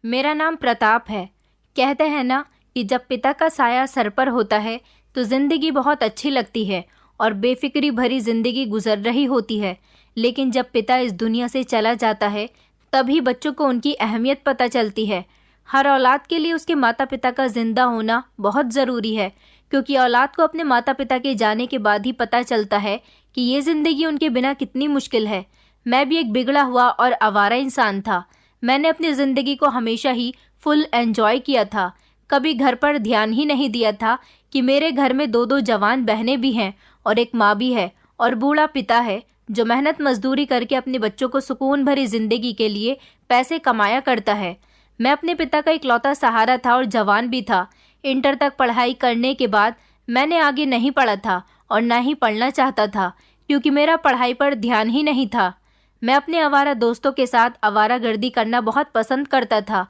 मेरा नाम प्रताप है। कहते हैं ना कि जब पिता का साया सर पर होता है तो ज़िंदगी बहुत अच्छी लगती है और बेफिक्री भरी ज़िंदगी गुजर रही होती है। लेकिन जब पिता इस दुनिया से चला जाता है तभी बच्चों को उनकी अहमियत पता चलती है। हर औलाद के लिए उसके माता पिता का ज़िंदा होना बहुत ज़रूरी है, क्योंकि औलाद को अपने माता पिता के जाने के बाद ही पता चलता है कि ये ज़िंदगी उनके बिना कितनी मुश्किल है। मैं भी एक बिगड़ा हुआ और आवारा इंसान था। मैंने अपनी ज़िंदगी को हमेशा ही फुल एंजॉय किया था। कभी घर पर ध्यान ही नहीं दिया था कि मेरे घर में दो दो जवान बहनें भी हैं और एक माँ भी है और बूढ़ा पिता है जो मेहनत मजदूरी करके अपने बच्चों को सुकून भरी ज़िंदगी के लिए पैसे कमाया करता है। मैं अपने पिता का इकलौता सहारा था और जवान भी था। इंटर तक पढ़ाई करने के बाद मैंने आगे नहीं पढ़ा था और ना ही पढ़ना चाहता था, क्योंकि मेरा पढ़ाई पर ध्यान ही नहीं था। मैं अपने आवारा दोस्तों के साथ आवारागर्दी करना बहुत पसंद करता था।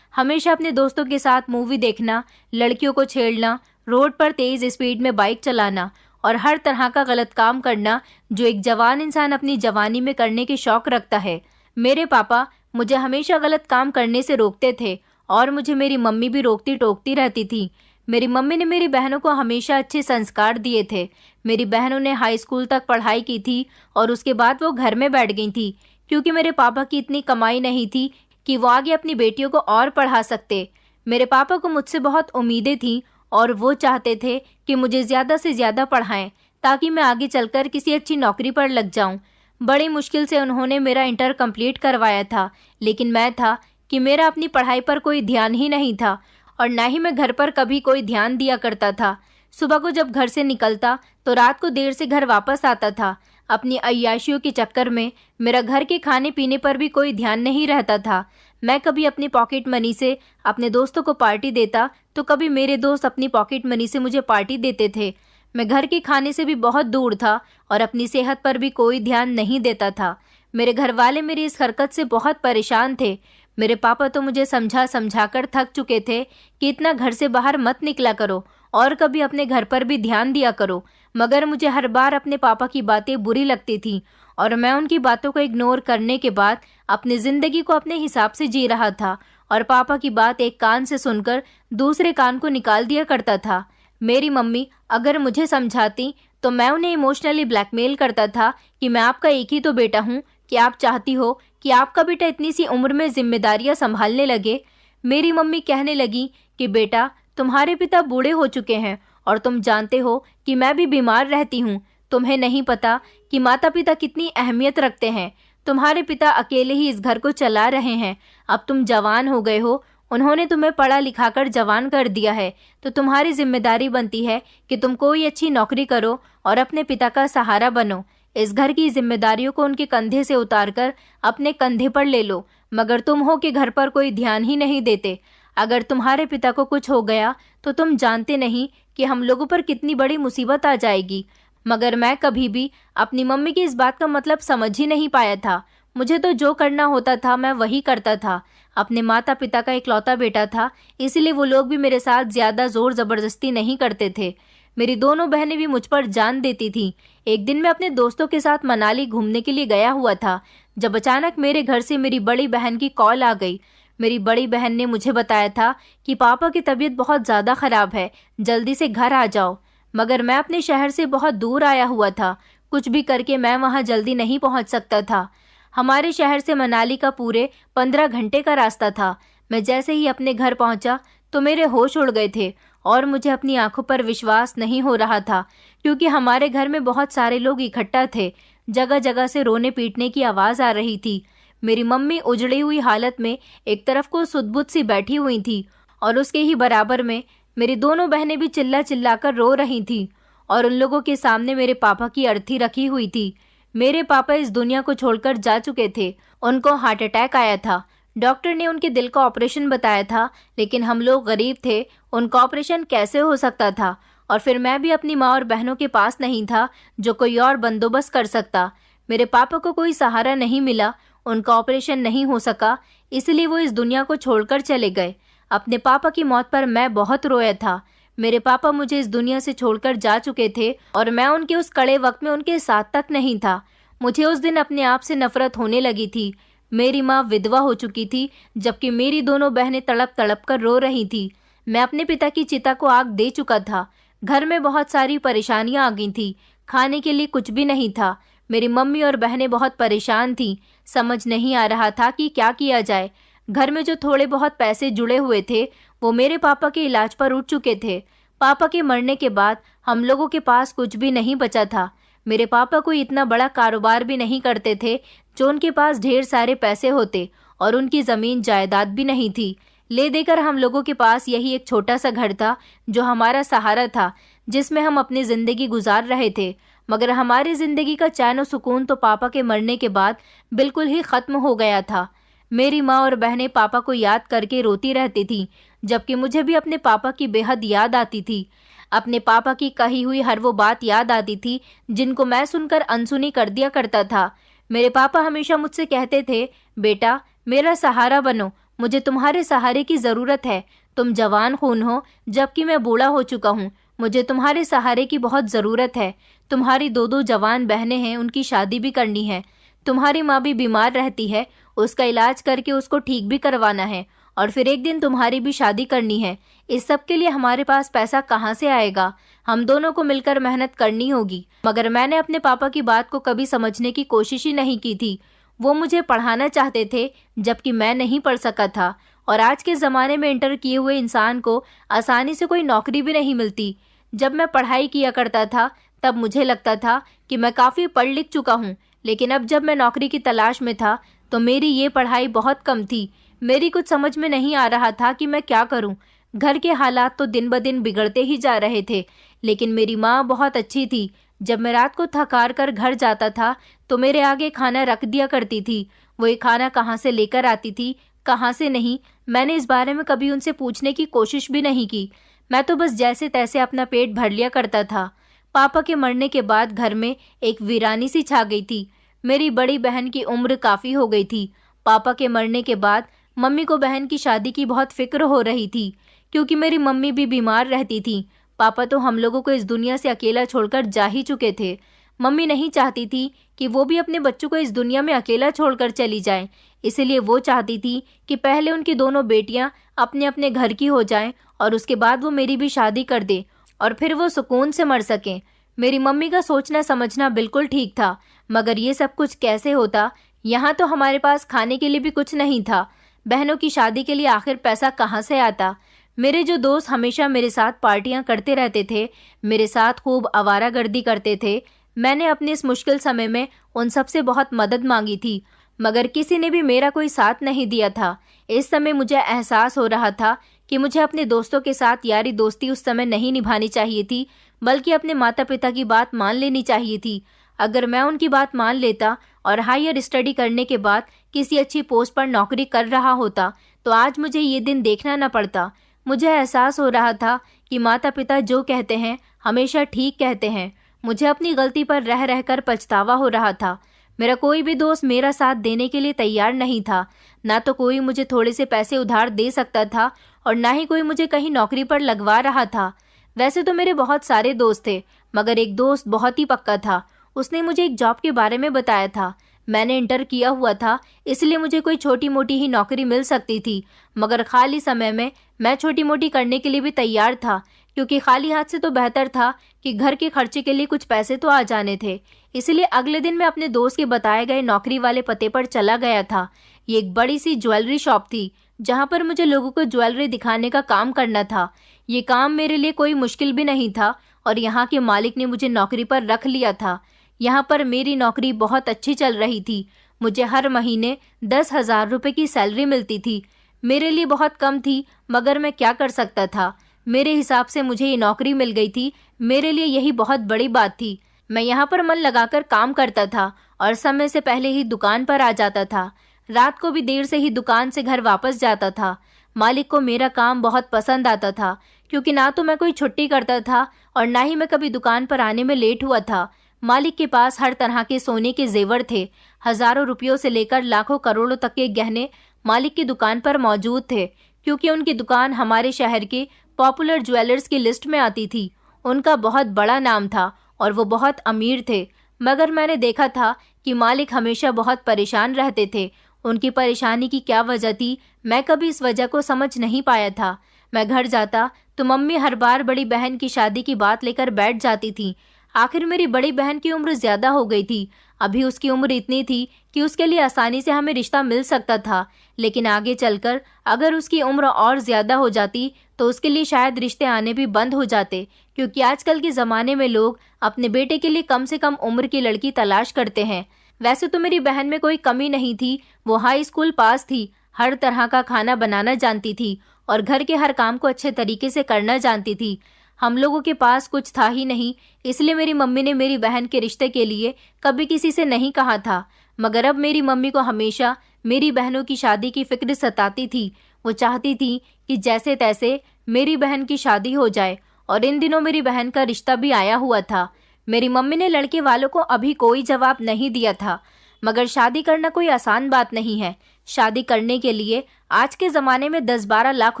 हमेशा अपने दोस्तों के साथ मूवी देखना, लड़कियों को छेड़ना, रोड पर तेज़ स्पीड में बाइक चलाना और हर तरह का गलत काम करना जो एक जवान इंसान अपनी जवानी में करने के शौक रखता है। मेरे पापा मुझे हमेशा गलत काम करने से रोकते थे और मुझे मेरी मम्मी भी रोकती टोकती रहती थी। मेरी मम्मी ने मेरी बहनों को हमेशा अच्छे संस्कार दिए थे। मेरी बहनों ने हाई स्कूल तक पढ़ाई की थी और उसके बाद वो घर में बैठ गई थी, क्योंकि मेरे पापा की इतनी कमाई नहीं थी कि वो आगे अपनी बेटियों को और पढ़ा सकते। मेरे पापा को मुझसे बहुत उम्मीदें थीं और वो चाहते थे कि मुझे ज़्यादा से ज़्यादा पढ़ाएं ताकि मैं आगे चलकर किसी अच्छी नौकरी पर लग जाऊं। बड़ी मुश्किल से उन्होंने मेरा इंटर कंप्लीट करवाया था, लेकिन मैं था कि मेरा अपनी पढ़ाई पर कोई ध्यान ही नहीं था और ना ही मैं घर पर कभी कोई ध्यान दिया करता था। सुबह को जब घर से निकलता तो रात को देर से घर वापस आता था। अपनी अय्याशियों के चक्कर में मेरा घर के खाने पीने पर भी कोई ध्यान नहीं रहता था। मैं कभी अपनी पॉकेट मनी से अपने दोस्तों को पार्टी देता तो कभी मेरे दोस्त अपनी पॉकेट मनी से मुझे पार्टी देते थे। मैं घर के खाने से भी बहुत दूर था और अपनी सेहत पर भी कोई ध्यान नहीं देता था। मेरे घर वाले मेरी इस हरकत से बहुत परेशान थे। मेरे पापा तो मुझे समझा समझा कर थक चुके थे कि इतना घर से बाहर मत निकला करो और कभी अपने घर पर भी ध्यान दिया करो, मगर मुझे हर बार अपने पापा की बातें बुरी लगती थी और मैं उनकी बातों को इग्नोर करने के बाद अपनी ज़िंदगी को अपने हिसाब से जी रहा था और पापा की बात एक कान से सुनकर दूसरे कान को निकाल दिया करता था। मेरी मम्मी अगर मुझे समझाती तो मैं उन्हें इमोशनली ब्लैकमेल करता था कि मैं आपका एक ही तो बेटा हूँ, कि आप चाहती हो कि आपका बेटा इतनी सी उम्र में जिम्मेदारियां संभालने लगे। मेरी मम्मी कहने लगी कि बेटा, तुम्हारे पिता बूढ़े हो चुके हैं और तुम जानते हो कि मैं भी बीमार रहती हूँ। तुम्हें नहीं पता कि माता पिता कितनी अहमियत रखते हैं। तुम्हारे पिता अकेले ही इस घर को चला रहे हैं। अब तुम जवान हो गए हो, उन्होंने तुम्हें पढ़ा लिखा कर जवान कर दिया है, तो तुम्हारी जिम्मेदारी बनती है कि तुम कोई अच्छी नौकरी करो और अपने पिता का सहारा बनो। इस घर की जिम्मेदारियों को उनके कंधे से उतारकर अपने कंधे पर ले लो, मगर तुम हो कि घर पर कोई ध्यान ही नहीं देते। अगर तुम्हारे पिता को कुछ हो गया तो तुम जानते नहीं कि हम लोगों पर कितनी बड़ी मुसीबत आ जाएगी। मगर मैं कभी भी अपनी मम्मी की इस बात का मतलब समझ ही नहीं पाया था। मुझे तो जो करना होता था मैं वही करता था। अपने माता पिता का इकलौता बेटा था, इसलिए वो लोग भी मेरे साथ ज़्यादा ज़ोर ज़बरदस्ती नहीं करते थे। मेरी दोनों बहनें भी मुझ पर जान देती थीं। एक दिन मैं अपने दोस्तों के साथ मनाली घूमने के लिए गया हुआ था, जब अचानक मेरे घर से मेरी बड़ी बहन की कॉल आ गई। मेरी बड़ी बहन ने मुझे बताया था कि पापा की तबीयत बहुत ज़्यादा ख़राब है, जल्दी से घर आ जाओ। मगर मैं अपने शहर से बहुत दूर आया हुआ था। कुछ भी करके मैं वहाँ जल्दी नहीं पहुँच सकता था। हमारे शहर से मनाली का पूरे 15 घंटे का रास्ता था। मैं जैसे ही अपने घर पहुँचा तो मेरे होश उड़ गए थे और मुझे अपनी आंखों पर विश्वास नहीं हो रहा था, क्योंकि हमारे घर में बहुत सारे लोग इकट्ठा थे। जगह जगह से रोने पीटने की आवाज़ आ रही थी। मेरी मम्मी उजड़ी हुई हालत में एक तरफ को सुध-बुध सी बैठी हुई थी और उसके ही बराबर में मेरी दोनों बहनें भी चिल्ला चिल्ला कर रो रही थीं और उन लोगों के सामने मेरे पापा की अर्थी रखी हुई थी। मेरे पापा इस दुनिया को छोड़कर जा चुके थे। उनको हार्ट अटैक आया था। डॉक्टर ने उनके दिल का ऑपरेशन बताया था, लेकिन हम लोग गरीब थे, उनका ऑपरेशन कैसे हो सकता था। और फिर मैं भी अपनी माँ और बहनों के पास नहीं था जो कोई और बंदोबस्त कर सकता। मेरे पापा को कोई सहारा नहीं मिला, उनका ऑपरेशन नहीं हो सका, इसलिए वो इस दुनिया को छोड़कर चले गए। अपने पापा की मौत पर मैं बहुत रोया था। मेरे पापा मुझे इस दुनिया से छोड़कर जा चुके थे और मैं उनके उस कड़े वक्त में उनके साथ तक नहीं था। मुझे उस दिन अपने आप से नफरत होने लगी थी। मेरी माँ विधवा हो चुकी थी, जबकि मेरी दोनों बहनें तड़प तड़प कर रो रही थी। मैं अपने पिता की चिता को आग दे चुका था। घर में बहुत सारी परेशानियां आ गई थी। खाने के लिए कुछ भी नहीं था। मेरी मम्मी और बहनें बहुत परेशान थीं। समझ नहीं आ रहा था कि क्या किया जाए। घर में जो थोड़े बहुत पैसे जुड़े हुए थे वो मेरे पापा के इलाज पर उठ चुके थे। पापा के मरने के बाद हम लोगों के पास कुछ भी नहीं बचा था। मेरे पापा कोई इतना बड़ा कारोबार भी नहीं करते थे जो उनके पास ढेर सारे पैसे होते, और उनकी ज़मीन जायदाद भी नहीं थी। ले देकर हम लोगों के पास यही एक छोटा सा घर था जो हमारा सहारा था, जिसमें हम अपनी ज़िंदगी गुजार रहे थे। मगर हमारी ज़िंदगी का चैन और सुकून तो पापा के मरने के बाद बिल्कुल ही ख़त्म हो गया था। मेरी माँ और बहनें पापा को याद करके रोती रहती थीं, जबकि मुझे भी अपने पापा की बेहद याद आती थी। अपने पापा की कही हुई हर वो बात याद आती थी जिनको मैं सुनकर अनसुनी कर दिया करता था। मेरे पापा हमेशा मुझसे कहते थे, बेटा मेरा सहारा बनो, मुझे तुम्हारे सहारे की ज़रूरत है। तुम जवान खून हो, जबकि मैं बूढ़ा हो चुका हूँ। मुझे तुम्हारे सहारे की बहुत ज़रूरत है। तुम्हारी दो दो जवान बहनें हैं, उनकी शादी भी करनी है। तुम्हारी माँ भी बीमार रहती है, उसका इलाज करके उसको ठीक भी करवाना है, और फिर एक दिन तुम्हारी भी शादी करनी है। इस सब के लिए हमारे पास पैसा कहाँ से आएगा? हम दोनों को मिलकर मेहनत करनी होगी। मगर मैंने अपने पापा की बात को कभी समझने की कोशिश ही नहीं की थी। वो मुझे पढ़ाना चाहते थे, जबकि मैं नहीं पढ़ सका था। और आज के ज़माने में इंटर किए हुए इंसान को आसानी से कोई नौकरी भी नहीं मिलती। जब मैं पढ़ाई किया करता था तब मुझे लगता था कि मैं काफ़ी पढ़ लिख चुका हूँ, लेकिन अब जब मैं नौकरी की तलाश में था तो मेरी ये पढ़ाई बहुत कम थी। मेरी कुछ समझ में नहीं आ रहा था कि मैं क्या करूं। घर के हालात तो दिन ब दिन बिगड़ते ही जा रहे थे, लेकिन मेरी माँ बहुत अच्छी थी। जब मैं रात को थकार कर घर जाता था तो मेरे आगे खाना रख दिया करती थी। वो ये खाना कहाँ से लेकर आती थी, कहाँ से नहीं, मैंने इस बारे में कभी उनसे पूछने की कोशिश भी नहीं की। मैं तो बस जैसे तैसे अपना पेट भर लिया करता था। पापा के मरने के बाद घर में एक वीरानी सी छा गई थी। मेरी बड़ी बहन की उम्र काफ़ी हो गई थी। पापा के मरने के बाद मम्मी को बहन की शादी की बहुत फिक्र हो रही थी, क्योंकि मेरी मम्मी भी बीमार रहती थी। पापा तो हम लोगों को इस दुनिया से अकेला छोड़कर जा ही चुके थे। मम्मी नहीं चाहती थी कि वो भी अपने बच्चों को इस दुनिया में अकेला छोड़कर चली जाए। इसलिए वो चाहती थी कि पहले उनकी दोनों बेटियां अपने अपने घर की हो जाएं, और उसके बाद वो मेरी भी शादी कर दे, और फिर वो सुकून से मर सकें। मेरी मम्मी का सोचना समझना बिल्कुल ठीक था, मगर ये सब कुछ कैसे होता? यहाँ तो हमारे पास खाने के लिए भी कुछ नहीं था। बहनों की शादी के लिए आखिर पैसा कहाँ से आता? मेरे जो दोस्त हमेशा मेरे साथ पार्टियां करते रहते थे, मेरे साथ खूब आवारागर्दी करते थे, मैंने अपने इस मुश्किल समय में उन सब से बहुत मदद मांगी थी, मगर किसी ने भी मेरा कोई साथ नहीं दिया था। इस समय मुझे एहसास हो रहा था कि मुझे अपने दोस्तों के साथ यारी दोस्ती उस समय नहीं निभानी चाहिए थी, बल्कि अपने माता पिता की बात मान लेनी चाहिए थी। अगर मैं उनकी बात मान लेता और हायर स्टडी करने के बाद किसी अच्छी पोस्ट पर नौकरी कर रहा होता तो आज मुझे ये दिन देखना न पड़ता। मुझे एहसास हो रहा था कि माता पिता जो कहते हैं हमेशा ठीक कहते हैं। मुझे अपनी गलती पर रह रहकर पछतावा हो रहा था। मेरा कोई भी दोस्त मेरा साथ देने के लिए तैयार नहीं था। ना तो कोई मुझे थोड़े से पैसे उधार दे सकता था, और ना ही कोई मुझे कहीं नौकरी पर लगवा रहा था। वैसे तो मेरे बहुत सारे दोस्त थे, मगर एक दोस्त बहुत ही पक्का था। उसने मुझे एक जॉब के बारे में बताया था। मैंने इंटर किया हुआ था, इसलिए मुझे कोई छोटी मोटी ही नौकरी मिल सकती थी, मगर खाली समय में मैं छोटी मोटी करने के लिए भी तैयार था, क्योंकि खाली हाथ से तो बेहतर था कि घर के खर्चे के लिए कुछ पैसे तो आ जाने थे। इसलिए अगले दिन मैं अपने दोस्त के बताए गए नौकरी वाले पते पर चला गया था। ये एक बड़ी सी ज्वेलरी शॉप थी, जहाँ पर मुझे लोगों को ज्वेलरी दिखाने का काम करना था। ये काम मेरे लिए कोई मुश्किल भी नहीं था, और यहाँ के मालिक ने मुझे नौकरी पर रख लिया था। यहाँ पर मेरी नौकरी बहुत अच्छी चल रही थी। मुझे हर महीने 10,000 रुपये की सैलरी मिलती थी। मेरे लिए बहुत कम थी, मगर मैं क्या कर सकता था। मेरे हिसाब से मुझे ये नौकरी मिल गई थी, मेरे लिए यही बहुत बड़ी बात थी। मैं यहाँ पर मन लगाकर काम करता था और समय से पहले ही दुकान पर आ जाता था। रात को भी देर से ही दुकान से घर वापस जाता था। मालिक को मेरा काम बहुत पसंद आता था, क्योंकि ना तो मैं कोई छुट्टी करता था और ना ही मैं कभी दुकान पर आने में लेट हुआ था। मालिक के पास हर तरह के सोने के जेवर थे। हजारों रुपयों से लेकर लाखों करोड़ों तक के गहने मालिक की दुकान पर मौजूद थे, क्योंकि उनकी दुकान हमारे शहर के पॉपुलर ज्वेलर्स की लिस्ट में आती थी। उनका बहुत बड़ा नाम था और वो बहुत अमीर थे, मगर मैंने देखा था कि मालिक हमेशा बहुत परेशान रहते थे। उनकी परेशानी की क्या वजह थी, मैं कभी इस वजह को समझ नहीं पाया था। मैं घर जाता तो मम्मी हर बार बड़ी बहन की शादी की बात लेकर बैठ जाती थी। आखिर मेरी बड़ी बहन की उम्र ज्यादा हो गई थी। अभी उसकी उम्र इतनी थी कि उसके लिए आसानी से हमें रिश्ता मिल सकता था, लेकिन आगे चलकर अगर उसकी उम्र और ज्यादा हो जाती तो उसके लिए शायद रिश्ते आने भी बंद हो जाते, क्योंकि आजकल के ज़माने में लोग अपने बेटे के लिए कम से कम उम्र की लड़की तलाश करते हैं। वैसे तो मेरी बहन में कोई कमी नहीं थी, वो हाई स्कूल पास थी, हर तरह का खाना बनाना जानती थी और घर के हर काम को अच्छे तरीके से करना जानती थी। हम लोगों के पास कुछ था ही नहीं, इसलिए मेरी मम्मी ने मेरी बहन के रिश्ते के लिए कभी किसी से नहीं कहा था। मगर अब मेरी मम्मी को हमेशा मेरी बहनों की शादी की फिक्र सताती थी। वो चाहती थी कि जैसे तैसे मेरी बहन की शादी हो जाए, और इन दिनों मेरी बहन का रिश्ता भी आया हुआ था। मेरी मम्मी ने लड़के वालों को अभी कोई जवाब नहीं दिया था, मगर शादी करना कोई आसान बात नहीं है। शादी करने के लिए आज के ज़माने में 10-12 लाख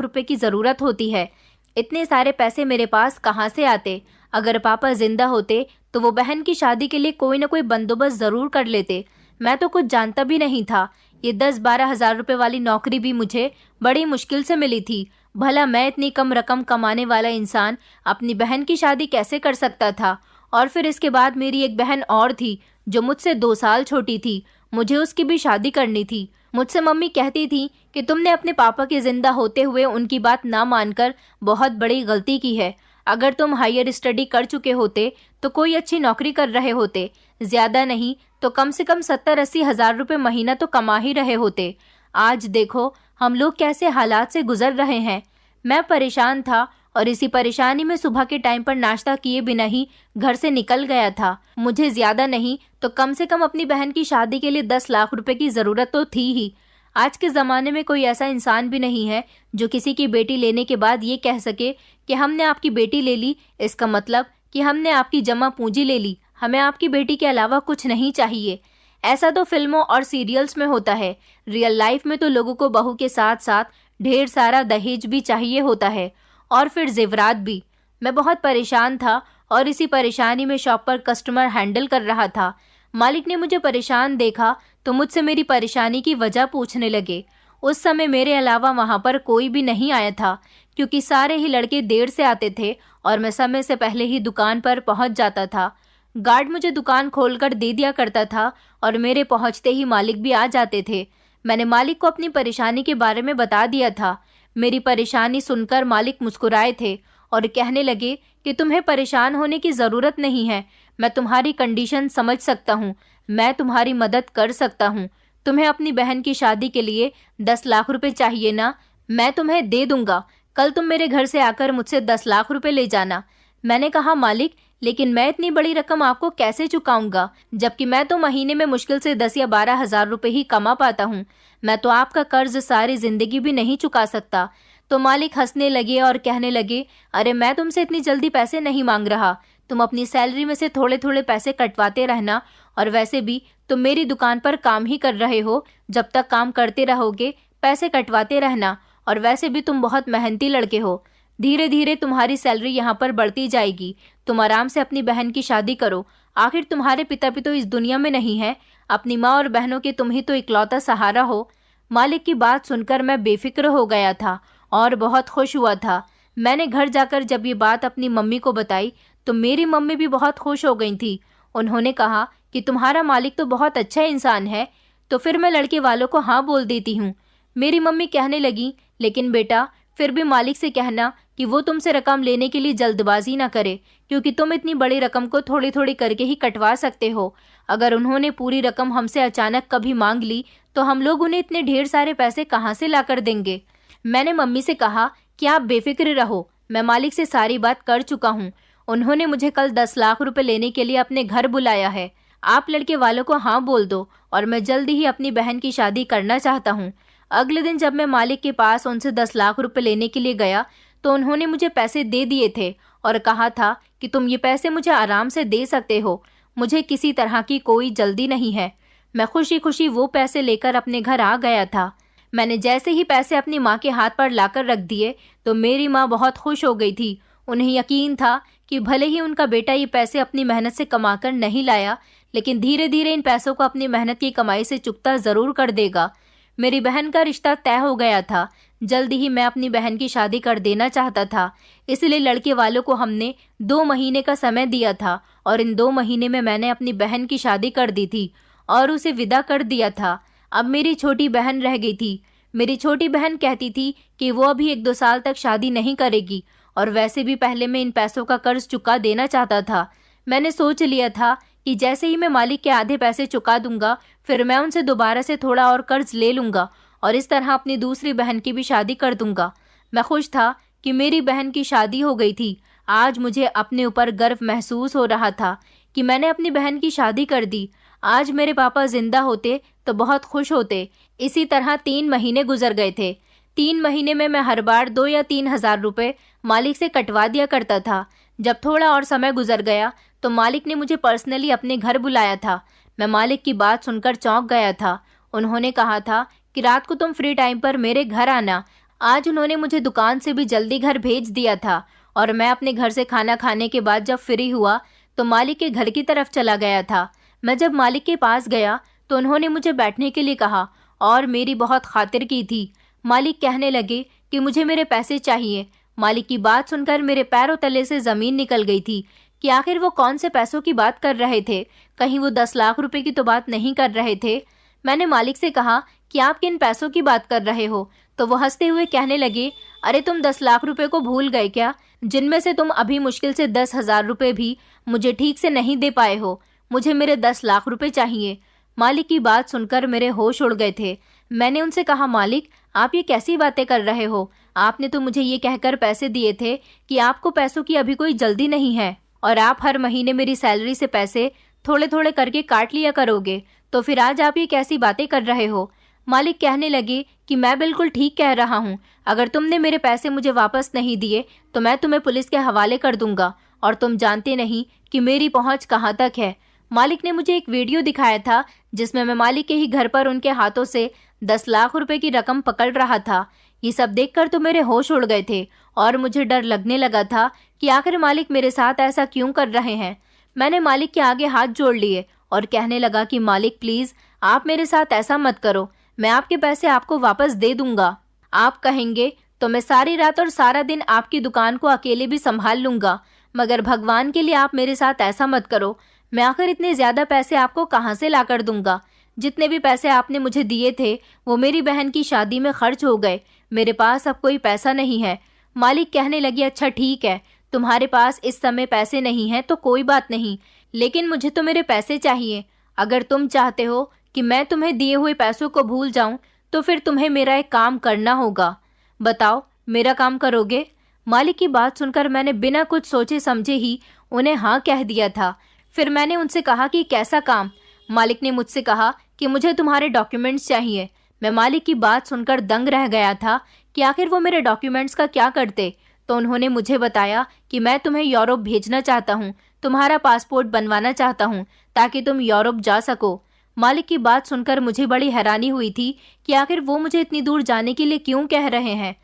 रुपए की ज़रूरत होती है। इतने सारे पैसे मेरे पास कहाँ से आते? अगर पापा जिंदा होते तो वो बहन की शादी के लिए कोई ना कोई बंदोबस्त ज़रूर कर लेते। मैं तो कुछ जानता भी नहीं था। ये 10-12 हज़ार रुपये वाली नौकरी भी मुझे बड़ी मुश्किल से मिली थी। भला मैं इतनी कम रकम कमाने वाला इंसान अपनी बहन की शादी कैसे कर सकता था? और फिर इसके बाद मेरी एक बहन और थी जो मुझसे 2 साल छोटी थी। मुझे उसकी भी शादी करनी थी। मुझसे मम्मी कहती थी कि तुमने अपने पापा के जिंदा होते हुए उनकी बात ना मानकर बहुत बड़ी गलती की है। अगर तुम हायर स्टडी कर चुके होते तो कोई अच्छी नौकरी कर रहे होते, ज्यादा नहीं तो कम से कम 70-80 हज़ार रुपये महीना तो कमा ही रहे होते। आज देखो हम लोग कैसे हालात से गुजर रहे हैं। मैं परेशान था और इसी परेशानी में सुबह के टाइम पर नाश्ता किए बिना ही घर से निकल गया था। मुझे ज्यादा नहीं तो कम से कम अपनी बहन की शादी के लिए 10 लाख रुपए की जरूरत तो थी ही। आज के ज़माने में कोई ऐसा इंसान भी नहीं है जो किसी की बेटी लेने के बाद ये कह सके कि हमने आपकी बेटी ले ली, इसका मतलब कि हमने आपकी जमा पूंजी ले ली, हमें आपकी बेटी के अलावा कुछ नहीं चाहिए। ऐसा तो फिल्मों और सीरियल्स में होता है। रियल लाइफ में तो लोगों को बहू के साथ साथ ढेर सारा दहेज भी चाहिए होता है, और फिर जेवरात भी। मैं बहुत परेशान था और इसी परेशानी में शॉप पर कस्टमर हैंडल कर रहा था। मालिक ने मुझे परेशान देखा तो मुझसे मेरी परेशानी की वजह पूछने लगे। उस समय मेरे अलावा वहां पर कोई भी नहीं आया था, क्योंकि सारे ही लड़के देर से आते थे और मैं समय से पहले ही दुकान पर पहुंच जाता था। गार्ड मुझे दुकान खोलकर दे दिया करता था और मेरे पहुंचते ही मालिक भी आ जाते थे। मैंने मालिक को अपनी परेशानी के बारे में बता दिया था। मेरी परेशानी सुनकर मालिक मुस्कुराए थे और कहने लगे कि तुम्हें परेशान होने की ज़रूरत नहीं है, मैं तुम्हारी कंडीशन समझ सकता हूँ, मैं तुम्हारी मदद कर सकता हूँ। तुम्हें अपनी बहन की शादी के लिए 10 लाख रुपए चाहिए ना, मैं तुम्हें दे दूंगा। कल तुम मेरे घर से आकर मुझसे 10 लाख रुपए ले जाना। मैंने कहा मालिक, लेकिन मैं इतनी बड़ी रकम आपको कैसे चुकाऊंगा, जबकि मैं तो महीने में मुश्किल से 10 या 12 हज़ार रुपए ही कमा पाता हूँ। मैं तो आपका कर्ज सारी जिंदगी भी नहीं चुका सकता। तो मालिक हंसने लगे और कहने लगे, अरे मैं तुमसे इतनी जल्दी पैसे नहीं मांग रहा, तुम अपनी सैलरी में से थोड़े थोड़े पैसे कटवाते रहना, और वैसे भी तुम मेरी दुकान पर काम ही कर रहे हो, जब तक काम करते रहोगे पैसे कटवाते रहना, और वैसे भी तुम बहुत मेहनती लड़के हो, धीरे धीरे तुम्हारी सैलरी यहाँ पर बढ़ती जाएगी। तुम आराम से अपनी बहन की शादी करो, आखिर तुम्हारे पिता भी तो इस दुनिया में नहीं है, अपनी माँ और बहनों के तुम ही तो इकलौता सहारा हो। मालिक की बात सुनकर मैं बेफिक्र हो गया था और बहुत खुश हुआ था। मैंने घर जाकर जब ये बात अपनी मम्मी को बताई तो मेरी मम्मी भी बहुत खुश हो गई थी। उन्होंने कहा कि तुम्हारा मालिक तो बहुत अच्छा इंसान है, तो फिर मैं लड़के वालों को हाँ बोल देती हूँ। मेरी मम्मी कहने लगी, लेकिन बेटा फिर भी मालिक से कहना कि वो तुमसे रकम लेने के लिए जल्दबाजी ना करे, क्योंकि तुम इतनी बड़ी रकम को थोड़ी थोड़ी करके ही कटवा सकते हो। अगर उन्होंने पूरी रकम हमसे अचानक कभी मांग ली तो हम लोग उन्हें इतने ढेर सारे पैसे कहाँ से ला कर देंगे। मैंने मम्मी से कहा कि आप बेफिक्र रहो, मैं मालिक से सारी बात कर चुका हूँ। उन्होंने मुझे कल 10 लाख रुपए लेने के लिए अपने घर बुलाया है। आप लड़के वालों को हाँ बोल दो और मैं जल्दी ही अपनी बहन की शादी करना चाहता हूँ। अगले दिन जब मैं मालिक के पास उनसे 10 लाख रुपए लेने के लिए गया तो उन्होंने मुझे पैसे दे दिए थे और कहा था कि तुम ये पैसे मुझे आराम से दे सकते हो, मुझे किसी तरह की कोई जल्दी नहीं है। मैं खुशी खुशी वो पैसे लेकर अपने घर आ गया था। मैंने जैसे ही पैसे अपनी माँ के हाथ पर लाकर रख दिए तो मेरी माँ बहुत खुश हो गई थी। उन्हें यकीन था कि भले ही उनका बेटा ये पैसे अपनी मेहनत से कमाकर नहीं लाया, लेकिन धीरे धीरे इन पैसों को अपनी मेहनत की कमाई से चुकता ज़रूर कर देगा। मेरी बहन का रिश्ता तय हो गया था। जल्दी ही मैं अपनी बहन की शादी कर देना चाहता था, इसलिए लड़के वालों को हमने 2 महीने का समय दिया था और इन 2 महीने में मैंने अपनी बहन की शादी कर दी थी और उसे विदा कर दिया था। अब मेरी छोटी बहन रह गई थी। मेरी छोटी बहन कहती थी कि वो अभी 1-2 साल तक शादी नहीं करेगी और वैसे भी पहले मैं इन पैसों का कर्ज चुका देना चाहता था। मैंने सोच लिया था कि जैसे ही मैं मालिक के आधे पैसे चुका दूंगा, फिर मैं उनसे दोबारा से थोड़ा और कर्ज ले लूंगा और इस तरह अपनी दूसरी बहन की भी शादी कर दूंगा। मैं खुश था कि मेरी बहन की शादी हो गई थी। आज मुझे अपने ऊपर गर्व महसूस हो रहा था कि मैंने अपनी बहन की शादी कर दी। आज मेरे पापा जिंदा होते तो बहुत खुश होते। इसी तरह 3 महीने गुजर गए थे। 3 महीने में मैं हर बार 2 या 3 हजार रुपये मालिक से कटवा दिया करता था। जब थोड़ा और समय गुजर गया तो मालिक ने मुझे पर्सनली अपने घर बुलाया था। मैं मालिक की बात सुनकर चौंक गया था। उन्होंने कहा था कि रात को तुम फ्री टाइम पर मेरे घर आना। आज उन्होंने मुझे दुकान से भी जल्दी घर भेज दिया था और मैं अपने घर से खाना खाने के बाद जब फ्री हुआ तो मालिक के घर की तरफ चला गया था। मैं जब मालिक के पास गया तो उन्होंने मुझे बैठने के लिए कहा और मेरी बहुत खातिर की थी। मालिक कहने लगे कि मुझे मेरे पैसे चाहिए। मालिक की बात सुनकर मेरे पैरों तले से जमीन निकल गई थी कि आखिर वो कौन से पैसों की बात कर रहे थे। कहीं वो 10 लाख रुपए की तो बात नहीं कर रहे थे। मैंने मालिक से कहा कि आप किन पैसों की बात कर रहे हो? तो वो हंसते हुए कहने लगे, अरे तुम 10 लाख रुपए को भूल गए क्या, जिनमें से तुम अभी मुश्किल से 10,000 रुपए भी मुझे ठीक से नहीं दे पाए हो। मुझे मेरे 10 लाख रुपए चाहिए। मालिक की बात सुनकर मेरे होश उड़ गए थे। मैंने उनसे कहा, मालिक आप ये कैसी बातें कर रहे हो? आपने तो मुझे ये कहकर पैसे दिए थे कि आपको पैसों की अभी कोई जल्दी नहीं है और आप हर महीने मेरी सैलरी से पैसे थोड़े थोड़े करके काट लिया करोगे, तो फिर आज आप ये कैसी बातें कर रहे हो? मालिक कहने लगे कि मैं बिल्कुल ठीक कह रहा हूँ। अगर तुमने मेरे पैसे मुझे वापस नहीं दिए तो मैं तुम्हें पुलिस के हवाले कर दूंगा और तुम जानते नहीं कि मेरी पहुँच कहाँ तक है। मालिक ने मुझे एक वीडियो दिखाया था जिसमें मैं मालिक के ही घर पर उनके हाथों से 10 लाख रुपए की रकम पकड़ रहा था। ये सब देखकर तो मेरे होश उड़ गए थे और मुझे डर लगने लगा था कि आखिर मालिक मेरे साथ ऐसा क्यों कर रहे हैं। मैंने मालिक के आगे हाथ जोड़ लिए और कहने लगा कि मालिक प्लीज आप मेरे साथ ऐसा मत करो, मैं आपके पैसे आपको वापस दे दूंगा। आप कहेंगे तो मैं सारी रात और सारा दिन आपकी दुकान को अकेले भी संभाल लूंगा, मगर भगवान के लिए आप मेरे साथ ऐसा मत करो। मैं आखिर इतने ज्यादा पैसे आपको कहाँ से ला कर दूंगा? जितने भी पैसे आपने मुझे दिए थे वो मेरी बहन की शादी में खर्च हो गए। मेरे पास अब कोई पैसा नहीं है। मालिक कहने लगे, अच्छा ठीक है, तुम्हारे पास इस समय पैसे नहीं हैं तो कोई बात नहीं, लेकिन मुझे तो मेरे पैसे चाहिए। अगर तुम चाहते हो कि मैं तुम्हें दिए हुए पैसों को भूल जाऊं तो फिर तुम्हें मेरा एक काम करना होगा। बताओ, मेरा काम करोगे? मालिक की बात सुनकर मैंने बिना कुछ सोचे समझे ही उन्हें हाँ कह दिया था। फिर मैंने उनसे कहा कि कैसा काम? मालिक ने मुझसे कहा कि मुझे तुम्हारे डॉक्यूमेंट्स चाहिए। मैं मालिक की बात सुनकर दंग रह गया था कि आखिर वो मेरे डॉक्यूमेंट्स का क्या करते। तो उन्होंने मुझे बताया कि मैं तुम्हें यूरोप भेजना चाहता हूँ, तुम्हारा पासपोर्ट बनवाना चाहता हूँ ताकि तुम यूरोप जा सको। मालिक की बात सुनकर मुझे बड़ी हैरानी हुई थी कि आखिर वो मुझे इतनी दूर जाने के लिए क्यों कह रहे हैं।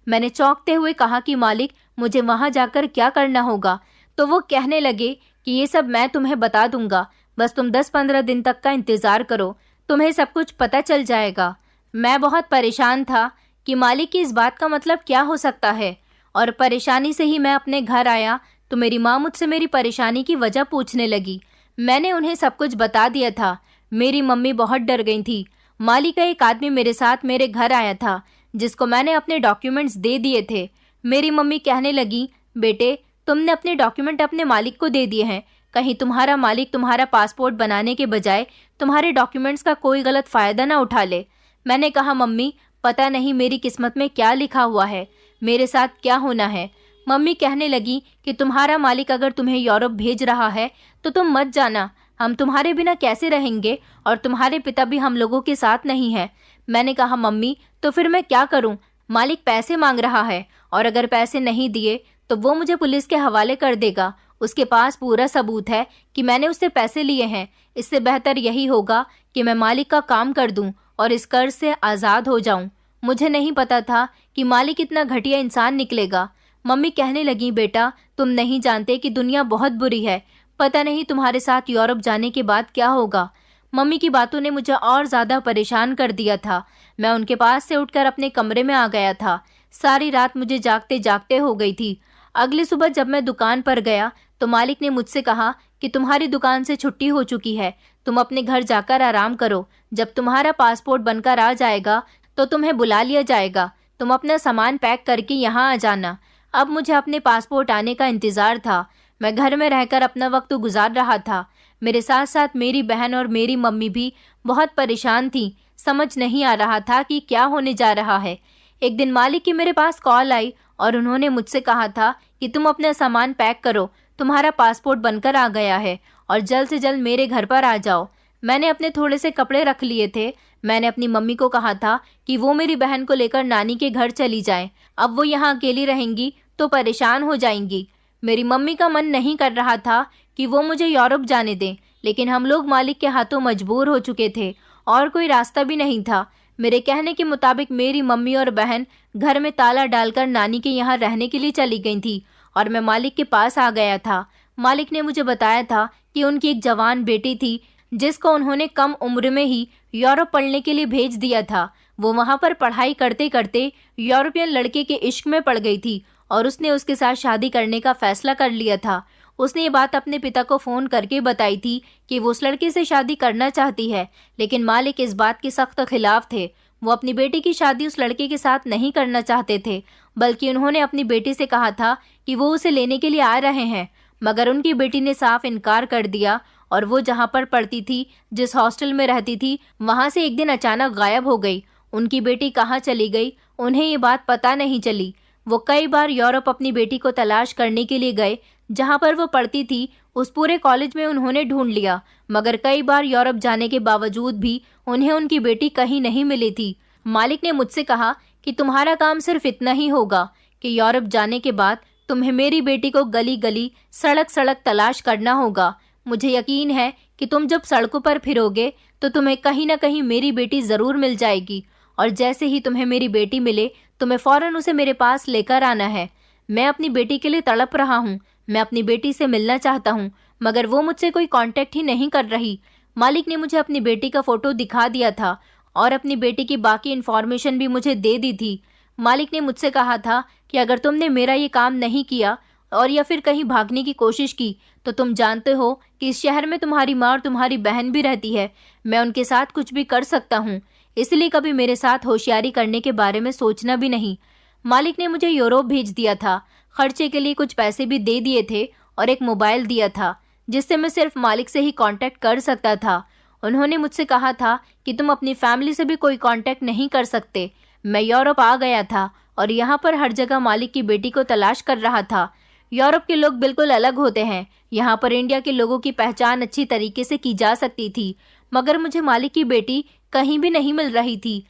मैंने चौंकते हुए कहा कि मालिक मुझे वहां जाकर क्या करना होगा? तो वो कहने लगे कि ये सब मैं तुम्हें बता दूंगा, बस तुम 10-15 दिन तक का इंतजार करो, तुम्हें सब कुछ पता चल जाएगा। मैं बहुत परेशान था कि मालिक की इस बात का मतलब क्या हो सकता है, और परेशानी से ही मैं अपने घर आया तो मेरी माँ मुझसे मेरी परेशानी की वजह पूछने लगी। मैंने उन्हें सब कुछ बता दिया था। मेरी मम्मी बहुत डर गई थी। मालिक का एक आदमी मेरे साथ मेरे घर आया था जिसको मैंने अपने डॉक्यूमेंट्स दे दिए थे। मेरी मम्मी कहने लगी, बेटे तुमने अपने डॉक्यूमेंट अपने मालिक को दे दिए हैं, कहीं तुम्हारा मालिक तुम्हारा पासपोर्ट बनाने के बजाय तुम्हारे डॉक्यूमेंट्स का कोई गलत फायदा ना उठा ले। मैंने कहा, मम्मी पता नहीं मेरी किस्मत में क्या लिखा हुआ है, मेरे साथ क्या होना है। मम्मी कहने लगी कि तुम्हारा मालिक अगर तुम्हें यूरोप भेज रहा है तो तुम मत जाना, हम तुम्हारे बिना कैसे रहेंगे, और तुम्हारे पिता भी हम लोगों के साथ नहीं है। मैंने कहा, मम्मी तो फिर मैं क्या करूं? मालिक पैसे मांग रहा है और अगर पैसे नहीं दिए तो वो मुझे पुलिस के हवाले कर देगा। उसके पास पूरा सबूत है कि मैंने उससे पैसे लिए हैं। इससे बेहतर यही होगा कि मैं मालिक का काम कर दूं और इस कर्ज से आज़ाद हो जाऊं। मुझे नहीं पता था कि मालिक इतना घटिया इंसान निकलेगा। मम्मी कहने लगी, बेटा तुम नहीं जानते कि दुनिया बहुत बुरी है, पता नहीं तुम्हारे साथ यूरोप जाने के बाद क्या होगा। मम्मी की बातों ने मुझे और ज़्यादा परेशान कर दिया था। मैं उनके पास से उठकर अपने कमरे में आ गया था। सारी रात मुझे जागते जागते हो गई थी। अगली सुबह जब मैं दुकान पर गया तो मालिक ने मुझसे कहा कि तुम्हारी दुकान से छुट्टी हो चुकी है, तुम अपने घर जाकर आराम करो। जब तुम्हारा पासपोर्ट बनकर आ जाएगा तो तुम्हें बुला लिया जाएगा। तुम अपना सामान पैक करके यहाँ आ जाना। अब मुझे अपने पासपोर्ट आने का इंतज़ार था। मैं घर में रहकर अपना वक्त गुजार रहा था। मेरे साथ साथ मेरी बहन और मेरी मम्मी भी बहुत परेशान थी। समझ नहीं आ रहा था कि क्या होने जा रहा है। एक दिन मालिक की मेरे पास कॉल आई और उन्होंने मुझसे कहा था कि तुम अपना सामान पैक करो, तुम्हारा पासपोर्ट बनकर आ गया है और जल्द से जल्द मेरे घर पर आ जाओ। मैंने अपने थोड़े से कपड़े रख लिए थे। मैंने अपनी मम्मी को कहा था कि वो मेरी बहन को लेकर नानी के घर चली जाएं। अब वो यहाँ अकेली रहेंगी तो परेशान हो जाएंगी। मेरी मम्मी का मन नहीं कर रहा था कि वो मुझे यूरोप जाने दें, लेकिन हम लोग मालिक के हाथों मजबूर हो चुके थे और कोई रास्ता भी नहीं था। मेरे कहने के मुताबिक मेरी मम्मी और बहन घर में ताला डालकर नानी के यहाँ रहने के लिए चली गई थी और मैं मालिक के पास आ गया था। मालिक ने मुझे बताया था कि उनकी एक जवान बेटी थी जिसको उन्होंने कम उम्र में ही यूरोप पढ़ने के लिए भेज दिया था। वो वहाँ पर पढ़ाई करते करते यूरोपियन लड़के के इश्क में पड़ गई थी और उसने उसके साथ शादी करने का फैसला कर लिया था। उसने ये बात अपने पिता को फ़ोन करके बताई थी कि वो उस लड़के से शादी करना चाहती है, लेकिन मालिक इस बात के सख्त खिलाफ थे। वो अपनी बेटी की शादी उस लड़के के साथ नहीं करना चाहते थे, बल्कि उन्होंने अपनी बेटी से कहा था कि वो उसे लेने के लिए आ रहे हैं, मगर उनकी बेटी ने साफ इनकार कर दिया और वो जहाँ पर पढ़ती थी, जिस हॉस्टल में रहती थी, वहाँ से एक दिन अचानक गायब हो गई। उनकी बेटी कहाँ चली गई उन्हें ये बात पता नहीं चली। वो कई बार यूरोप अपनी बेटी को तलाश करने के लिए गए। जहाँ पर वो पढ़ती थी उस पूरे कॉलेज में उन्होंने ढूंढ लिया, मगर कई बार यूरोप जाने के बावजूद भी उन्हें उनकी बेटी कहीं नहीं मिली थी। मालिक ने मुझसे कहा कि तुम्हारा काम सिर्फ इतना ही होगा कि यूरोप जाने के बाद तुम्हें मेरी बेटी को गली गली सड़क सड़क तलाश करना होगा। मुझे यकीन है कि तुम जब सड़कों पर फिरोगे तो तुम्हें कहीं ना कहीं मेरी बेटी ज़रूर मिल जाएगी और जैसे ही तुम्हें मेरी बेटी मिले तुम्हें फ़ौरन उसे मेरे पास लेकर आना है। मैं अपनी बेटी के लिए तड़प रहा हूँ। मैं अपनी बेटी से मिलना चाहता हूँ, मगर वो मुझसे कोई कांटेक्ट ही नहीं कर रही। मालिक ने मुझे अपनी बेटी का फ़ोटो दिखा दिया था और अपनी बेटी की बाकी इन्फॉर्मेशन भी मुझे दे दी थी। मालिक ने मुझसे कहा था कि अगर तुमने मेरा ये काम नहीं किया और या फिर कहीं भागने की कोशिश की तो तुम जानते हो कि इस शहर में तुम्हारी माँ और तुम्हारी बहन भी रहती है। मैं उनके साथ कुछ भी कर सकता हूँ, इसलिए कभी मेरे साथ होशियारी करने के बारे में सोचना भी नहीं। मालिक ने मुझे यूरोप भेज दिया था। खर्चे के लिए कुछ पैसे भी दे दिए थे और एक मोबाइल दिया था जिससे मैं सिर्फ मालिक से ही कांटेक्ट कर सकता था। उन्होंने मुझसे कहा था कि तुम अपनी फैमिली से भी कोई कांटेक्ट नहीं कर सकते। मैं यूरोप आ गया था और यहाँ पर हर जगह मालिक की बेटी को तलाश कर रहा था। यूरोप के लोग बिल्कुल अलग होते हैं। यहाँ पर इंडिया के लोगों की पहचान अच्छी तरीके से की जा सकती थी, मगर मुझे मालिक की बेटी कहीं भी नहीं मिल रही थी।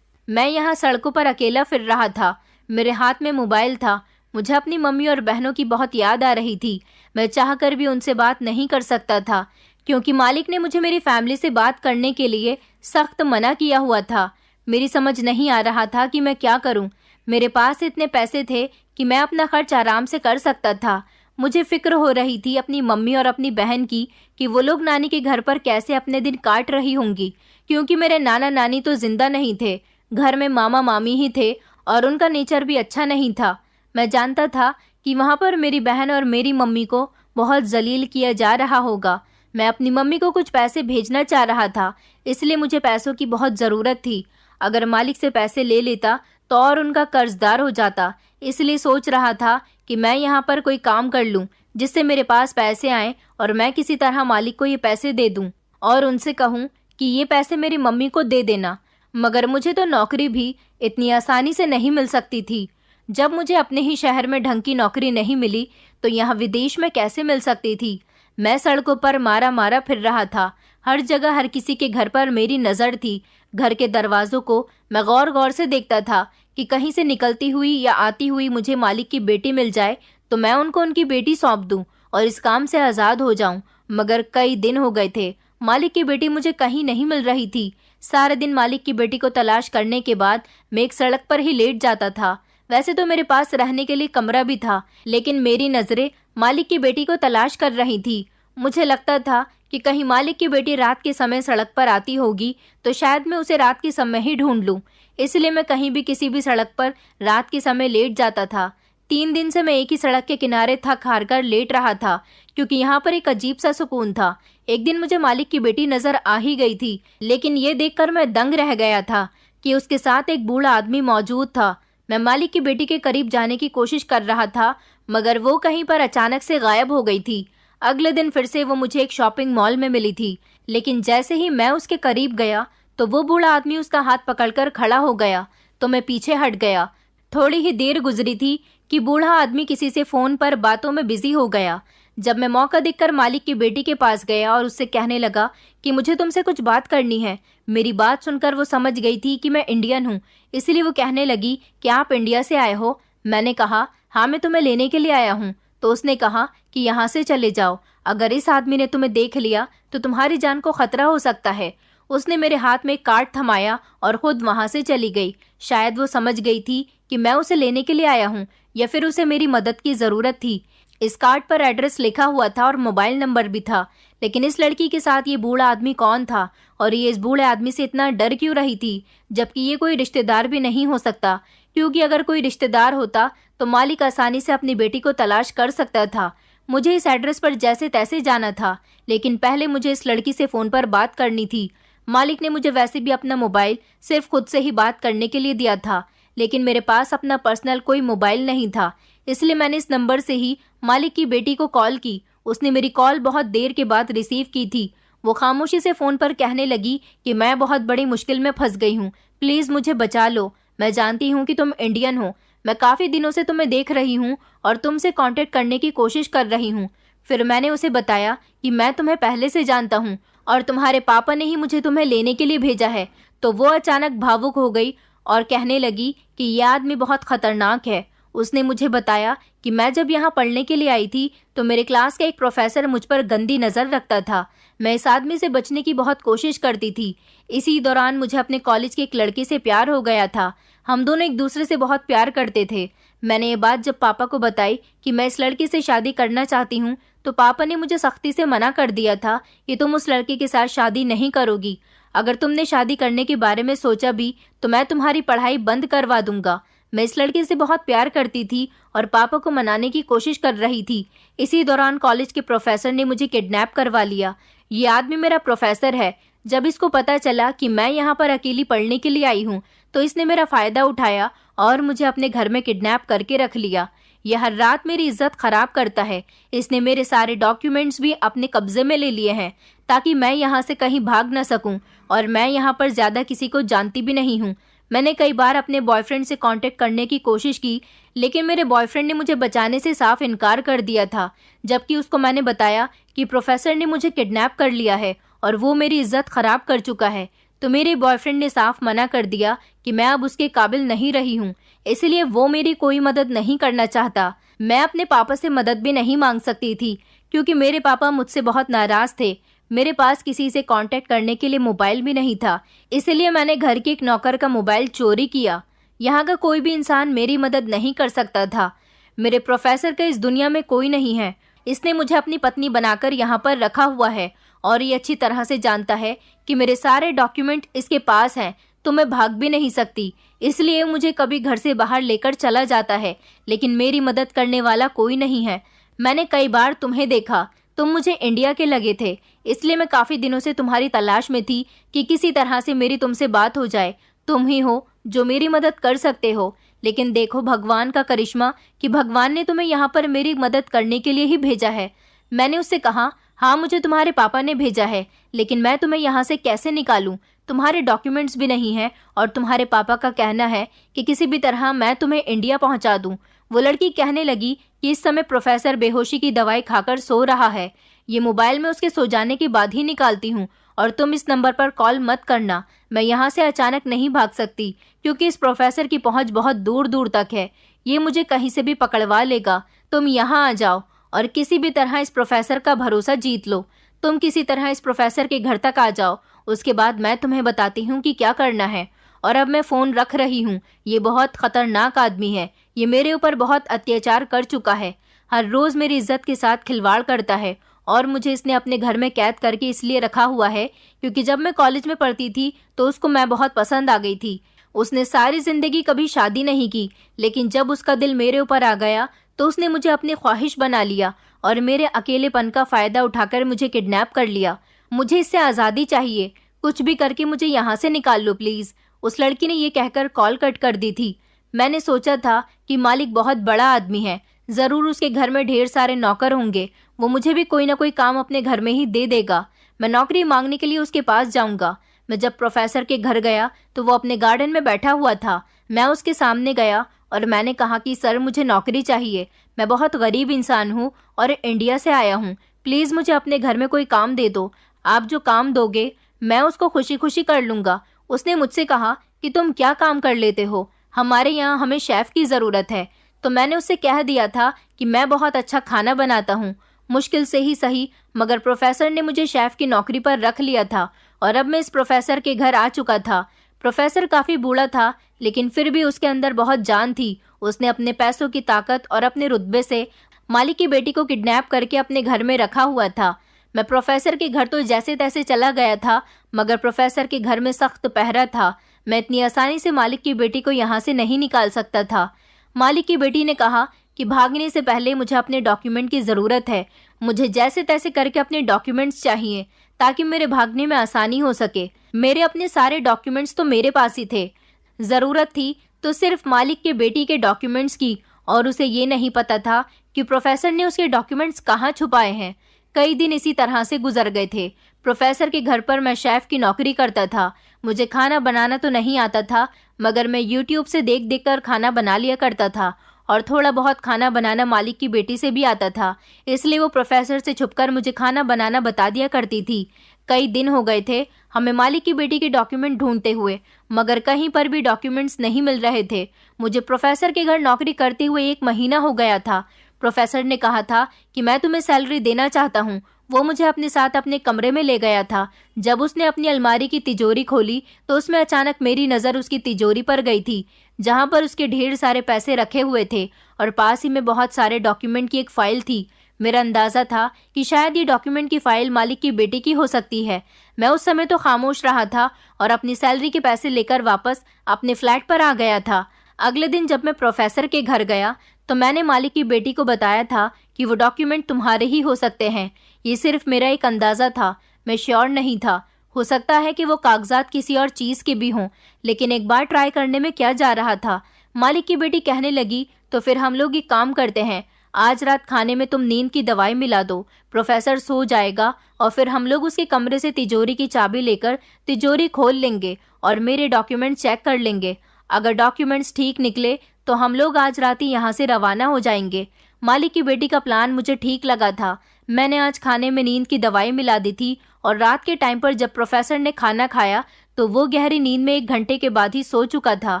मैं यहाँ सड़कों पर अकेला फिर रहा था। मेरे हाथ में मोबाइल था। मुझे अपनी मम्मी और बहनों की बहुत याद आ रही थी। मैं चाहकर भी उनसे बात नहीं कर सकता था क्योंकि मालिक ने मुझे मेरी फैमिली से बात करने के लिए सख्त मना किया हुआ था। मेरी समझ नहीं आ रहा था कि मैं क्या करूं। मेरे पास इतने पैसे थे कि मैं अपना खर्च आराम से कर सकता था। मुझे फिक्र हो रही थी अपनी मम्मी और अपनी बहन की कि वो लोग नानी के घर पर कैसे अपने दिन काट रही होंगी, क्योंकि मेरे नाना नानी तो जिंदा नहीं थे। घर में मामा मामी ही थे और उनका नेचर भी अच्छा नहीं था। मैं जानता था कि वहाँ पर मेरी बहन और मेरी मम्मी को बहुत जलील किया जा रहा होगा। मैं अपनी मम्मी को कुछ पैसे भेजना चाह रहा था, इसलिए मुझे पैसों की बहुत ज़रूरत थी। अगर मालिक से पैसे ले लेता तो और उनका कर्जदार हो जाता। इसलिए सोच रहा था कि मैं यहाँ पर कोई काम कर लूँ जिससे मेरे पास पैसे आएँ और मैं किसी तरह मालिक को ये पैसे दे दूँ और उनसे कहूँ कि ये पैसे मेरी मम्मी को दे देना। मगर मुझे तो नौकरी भी इतनी आसानी से नहीं मिल सकती थी। जब मुझे अपने ही शहर में ढंग की नौकरी नहीं मिली तो यहाँ विदेश में कैसे मिल सकती थी। मैं सड़कों पर मारा मारा फिर रहा था। हर जगह हर किसी के घर पर मेरी नज़र थी। घर के दरवाज़ों को मैं गौर गौर से देखता था कि कहीं से निकलती हुई या आती हुई मुझे मालिक की बेटी मिल जाए तो मैं उनको उनकी बेटी सौंप दूं और इस काम से आज़ाद हो जाऊं। मगर कई दिन हो गए थे, मालिक की बेटी मुझे कहीं नहीं मिल रही थी। सारे दिन मालिक की बेटी को तलाश करने के बाद मैं एक सड़क पर ही लेट जाता था। वैसे तो मेरे पास रहने के लिए कमरा भी था, लेकिन मेरी नज़रें मालिक की बेटी को तलाश कर रही थी। मुझे लगता था कि कहीं मालिक की बेटी रात के समय सड़क पर आती होगी तो शायद मैं उसे रात के समय ही ढूंढ लूं। इसलिए मैं कहीं भी किसी भी सड़क पर रात के समय लेट जाता था। 3 दिन से मैं एक ही सड़क के किनारे थक हार कर लेट रहा था, क्योंकि यहाँ पर एक अजीब सा सुकून था। एक दिन मुझे मालिक की बेटी नजर आ ही गई थी, लेकिन ये देखकर मैं दंग रह गया था कि उसके साथ एक बूढ़ा आदमी मौजूद था। मैं मालिक की बेटी के करीब जाने की कोशिश कर रहा था, मगर वो कहीं पर अचानक से गायब हो गई थी। अगले दिन फिर से वो मुझे एक शॉपिंग मॉल में मिली थी, लेकिन जैसे ही मैं उसके करीब गया तो वो बूढ़ा आदमी उसका हाथ पकड़कर खड़ा हो गया, तो मैं पीछे हट गया। थोड़ी ही देर गुजरी थी कि बूढ़ा आदमी किसी से फोन पर बातों में बिजी हो गया। जब मैं मौका देखकर मालिक की बेटी के पास गया और उससे कहने लगा कि मुझे तुमसे कुछ बात करनी है। मेरी बात सुनकर वो समझ गई थी कि मैं इंडियन हूँ, इसलिए वो कहने लगी कि आप इंडिया से आए हो। मैंने कहा हाँ, मैं तुम्हें लेने के लिए आया हूँ। तो उसने कहा कि यहाँ से चले जाओ, अगर इस आदमी ने तुम्हें देख लिया तो तुम्हारी जान को खतरा हो सकता है। उसने मेरे हाथ में कार्ड थमाया और खुद वहां से चली गई। शायद वो समझ गई थी कि मैं उसे लेने के लिए आया हूँ, या फिर उसे मेरी मदद की जरूरत थी। इस कार्ड पर एड्रेस लिखा हुआ था और मोबाइल नंबर भी था, लेकिन इस लड़की के साथ ये बूढ़ा आदमी कौन था और ये इस बूढ़े आदमी से इतना डर क्यों रही थी, जबकि ये कोई रिश्तेदार भी नहीं हो सकता, क्योंकि अगर कोई रिश्तेदार होता तो मालिक आसानी से अपनी बेटी को तलाश कर सकता था। मुझे इस एड्रेस पर जैसे तैसे जाना था, लेकिन पहले मुझे इस लड़की से फोन पर बात करनी थी। मालिक ने मुझे वैसे भी अपना मोबाइल सिर्फ खुद से ही बात करने के लिए दिया था, लेकिन मेरे पास अपना पर्सनल कोई मोबाइल नहीं था, इसलिए मैंने इस नंबर से ही मालिक की बेटी को कॉल की। उसने मेरी कॉल बहुत देर के बाद रिसीव की थी। वो खामोशी से फोन पर कहने लगी कि मैं बहुत बड़ी मुश्किल में फंस गई हूँ, प्लीज मुझे बचा लो। मैं जानती हूँ कि तुम इंडियन हो, मैं काफी दिनों से तुम्हें देख रही हूँ और तुमसे कांटेक्ट करने की कोशिश कर रही हूँ। फिर मैंने उसे बताया कि मैं तुम्हें पहले से जानता हूँ और तुम्हारे पापा ने ही मुझे तुम्हें लेने के लिए भेजा है। तो वो अचानक भावुक हो गई और कहने लगी कि यह आदमी बहुत खतरनाक है। उसने मुझे बताया कि मैं जब यहाँ पढ़ने के लिए आई थी तो मेरे क्लास का एक प्रोफेसर मुझ पर गंदी नज़र रखता था। मैं इस आदमी से बचने की बहुत कोशिश करती थी। इसी दौरान मुझे अपने कॉलेज के एक लड़के से प्यार हो गया था। हम दोनों एक दूसरे से बहुत प्यार करते थे। मैंने ये बात जब पापा को बताई कि मैं इस लड़के से शादी करना चाहती हूँ, तो पापा ने मुझे सख्ती से मना कर दिया था कि तुम उस लड़के के साथ शादी नहीं करोगी। अगर तुमने शादी करने के बारे में सोचा भी तो मैं तुम्हारी पढ़ाई बंद करवा दूंगा। मैं इस लड़के से बहुत प्यार करती थी और पापा को मनाने की कोशिश कर रही थी। इसी दौरान कॉलेज के प्रोफेसर ने मुझे किडनैप करवा लिया। ये आदमी मेरा प्रोफेसर है। जब इसको पता चला कि मैं यहाँ पर अकेली पढ़ने के लिए आई हूँ तो इसने मेरा फायदा उठाया और मुझे अपने घर में किडनैप करके रख लिया। यह हर रात मेरी इज्जत खराब करता है। इसने मेरे सारे डॉक्यूमेंट्स भी अपने कब्जे में ले लिए हैं ताकि मैं यहाँ से कहीं भाग न सकूं, और मैं यहाँ पर ज्यादा किसी को जानती भी नहीं हूँ। मैंने कई बार अपने बॉयफ्रेंड से कांटेक्ट करने की कोशिश की, लेकिन मेरे बॉयफ्रेंड ने मुझे बचाने से साफ इनकार कर दिया था, जबकि उसको मैंने बताया कि प्रोफेसर ने मुझे किडनैप कर लिया है और वो मेरी इज्जत खराब कर चुका है। तो मेरे बॉयफ्रेंड ने साफ मना कर दिया कि मैं अब उसके काबिल नहीं रही हूँ, इसलिए वो मेरी कोई मदद नहीं करना चाहता। मैं अपने पापा से मदद भी नहीं मांग सकती थी क्योंकि मेरे पापा मुझसे बहुत नाराज थे। मेरे पास किसी से कांटेक्ट करने के लिए मोबाइल भी नहीं था, इसलिए मैंने घर के एक नौकर का मोबाइल चोरी किया। यहाँ का कोई भी इंसान मेरी मदद नहीं कर सकता था। मेरे प्रोफेसर का इस दुनिया में कोई नहीं है। इसने मुझे अपनी पत्नी बनाकर यहाँ पर रखा हुआ है और ये अच्छी तरह से जानता है कि मेरे सारे डॉक्यूमेंट इसके पास हैं, तो मैं भाग भी नहीं सकती। इसलिए मुझे कभी घर से बाहर लेकर चला जाता है, लेकिन मेरी मदद करने वाला कोई नहीं है। मैंने कई बार तुम्हें देखा, तुम मुझे इंडिया के लगे थे, इसलिए मैं काफी दिनों से तुम्हारी तलाश में थी कि किसी तरह से मेरी तुमसे बात हो जाए। तुम ही हो जो मेरी मदद कर सकते हो। लेकिन देखो भगवान का करिश्मा कि भगवान ने तुम्हें यहाँ पर मेरी मदद करने के लिए ही भेजा है। मैंने उससे कहा, हाँ मुझे तुम्हारे पापा ने भेजा है, लेकिन मैं तुम्हें यहाँ से कैसे निकालूं? तुम्हारे डॉक्यूमेंट्स भी नहीं है और तुम्हारे पापा का कहना है कि किसी भी तरह मैं तुम्हें इंडिया पहुँचा दूं। वो लड़की कहने लगी कि इस समय प्रोफेसर बेहोशी की दवाई खाकर सो रहा है। ये मोबाइल में उसके सो जाने के बाद ही निकालती हूँ और तुम इस नंबर पर कॉल मत करना। मैं यहाँ से अचानक नहीं भाग सकती क्योंकि इस प्रोफेसर की पहुँच बहुत दूर दूर तक है। ये मुझे कहीं से भी पकड़वा लेगा। तुम यहाँ आ जाओ और किसी भी तरह इस प्रोफेसर का भरोसा जीत लो। तुम किसी तरह इस प्रोफेसर के घर तक आ जाओ, उसके बाद मैं तुम्हें बताती हूँ कि क्या करना है। और अब मैं फ़ोन रख रही हूँ। ये बहुत खतरनाक आदमी है। ये मेरे ऊपर बहुत अत्याचार कर चुका है। हर रोज़ मेरी इज्जत के साथ खिलवाड़ करता है और मुझे इसने अपने घर में कैद करके इसलिए रखा हुआ है क्योंकि जब मैं कॉलेज में पढ़ती थी तो उसको मैं बहुत पसंद आ गई थी। उसने सारी जिंदगी कभी शादी नहीं की, लेकिन जब उसका दिल मेरे ऊपर आ गया तो उसने मुझे अपनी ख्वाहिश बना लिया और मेरे अकेलेपन का फायदा उठाकर मुझे किडनैप कर लिया। मुझे इससे आज़ादी चाहिए, कुछ भी करके मुझे यहाँ से निकाल लो प्लीज़। उस लड़की ने ये कहकर कॉल कट कर दी थी। मैंने सोचा था कि मालिक बहुत बड़ा आदमी है, ज़रूर उसके घर में ढेर सारे नौकर होंगे, वो मुझे भी कोई ना कोई काम अपने घर में ही दे देगा। मैं नौकरी मांगने के लिए उसके पास जाऊंगा। मैं जब प्रोफेसर के घर गया तो वो अपने गार्डन में बैठा हुआ था। मैं उसके सामने गया और मैंने कहा कि सर, मुझे नौकरी चाहिए, मैं बहुत गरीब इंसान हूँ और इंडिया से आया हूँ, प्लीज़ मुझे अपने घर में कोई काम दे दो। आप जो काम दोगे मैं उसको खुशी खुशी कर लूँगा। उसने मुझसे कहा कि तुम क्या काम कर लेते हो, हमारे यहाँ हमें शेफ़ की ज़रूरत है। तो मैंने उससे कह दिया था कि मैं बहुत अच्छा खाना बनाता हूँ। मुश्किल से ही सही, मगर प्रोफेसर ने मुझे शेफ़ की नौकरी पर रख लिया था और अब मैं इस प्रोफेसर के घर आ चुका था। प्रोफेसर काफ़ी बूढ़ा था, लेकिन फिर भी उसके अंदर बहुत जान थी। उसने अपने पैसों की ताकत और अपने रुतबे से मालिक की बेटी को किडनैप करके अपने घर में रखा हुआ था। मैं प्रोफेसर के घर तो जैसे तैसे चला गया था, मगर प्रोफेसर के घर में सख्त पहरा था। मैं इतनी आसानी से मालिक की बेटी को यहाँ से नहीं निकाल सकता था। मालिक की बेटी ने कहा कि भागने से पहले मुझे अपने डॉक्यूमेंट की ज़रूरत है, मुझे जैसे तैसे करके अपने डॉक्यूमेंट्स चाहिए ताकि मेरे भागने में आसानी हो सके। मेरे अपने सारे डॉक्यूमेंट्स तो मेरे पास ही थे, ज़रूरत थी तो सिर्फ मालिक के बेटी के डॉक्यूमेंट्स की, और उसे ये नहीं पता था कि प्रोफेसर ने उसके डॉक्यूमेंट्स कहाँ छुपाए हैं। कई दिन इसी तरह से गुजर गए थे। प्रोफेसर के घर पर मैं शेफ़ की नौकरी करता था। मुझे खाना बनाना तो नहीं आता था, मगर मैं यूट्यूब से देख देख कर खाना बना लिया करता था और थोड़ा बहुत खाना बनाना मालिक की बेटी से भी आता था, इसलिए वो प्रोफेसर से छुपकर मुझे खाना बनाना बता दिया करती थी। कई दिन हो गए थे हमें मालिक की बेटी के डॉक्यूमेंट ढूंढते हुए, मगर कहीं पर भी डॉक्यूमेंट्स नहीं मिल रहे थे। मुझे प्रोफेसर के घर नौकरी करते हुए 1 महीना हो गया था। प्रोफेसर ने कहा था कि मैं तुम्हें सैलरी देना चाहता हूँ। वो मुझे अपने साथ अपने कमरे में ले गया था। जब उसने अपनी अलमारी की तिजोरी खोली तो उसमें अचानक मेरी नज़र उसकी तिजोरी पर गई थी, जहाँ पर उसके ढेर सारे पैसे रखे हुए थे और पास ही में बहुत सारे डॉक्यूमेंट की एक फ़ाइल थी। मेरा अंदाज़ा था कि शायद ये डॉक्यूमेंट की फ़ाइल मालिक की बेटी की हो सकती है। मैं उस समय तो खामोश रहा था और अपनी सैलरी के पैसे लेकर वापस अपने फ्लैट पर आ गया था। अगले दिन जब मैं प्रोफेसर के घर गया तो मैंने मालिक की बेटी को बताया था कि वो डॉक्यूमेंट तुम्हारे ही हो सकते हैं। ये सिर्फ मेरा एक अंदाज़ा था, मैं श्योर नहीं था। हो सकता है कि वो कागजात किसी और चीज़ के भी हों, लेकिन एक बार ट्राई करने में क्या जा रहा था। मालिक की बेटी कहने लगी, तो फिर हम लोग एक काम करते हैं, आज रात खाने में तुम नींद की दवाई मिला दो, प्रोफेसर सो जाएगा और फिर हम लोग उसके कमरे से तिजोरी की चाबी लेकर तिजोरी खोल लेंगे और मेरे डॉक्यूमेंट चेक कर लेंगे। अगर डॉक्यूमेंट्स ठीक निकले तो हम लोग आज रात ही यहाँ से रवाना हो जाएंगे। मालिक की बेटी का प्लान मुझे ठीक लगा था। मैंने आज खाने में नींद की दवाई मिला दी थी और रात के टाइम पर जब प्रोफेसर ने खाना खाया तो वो गहरी नींद में 1 घंटे के बाद ही सो चुका था।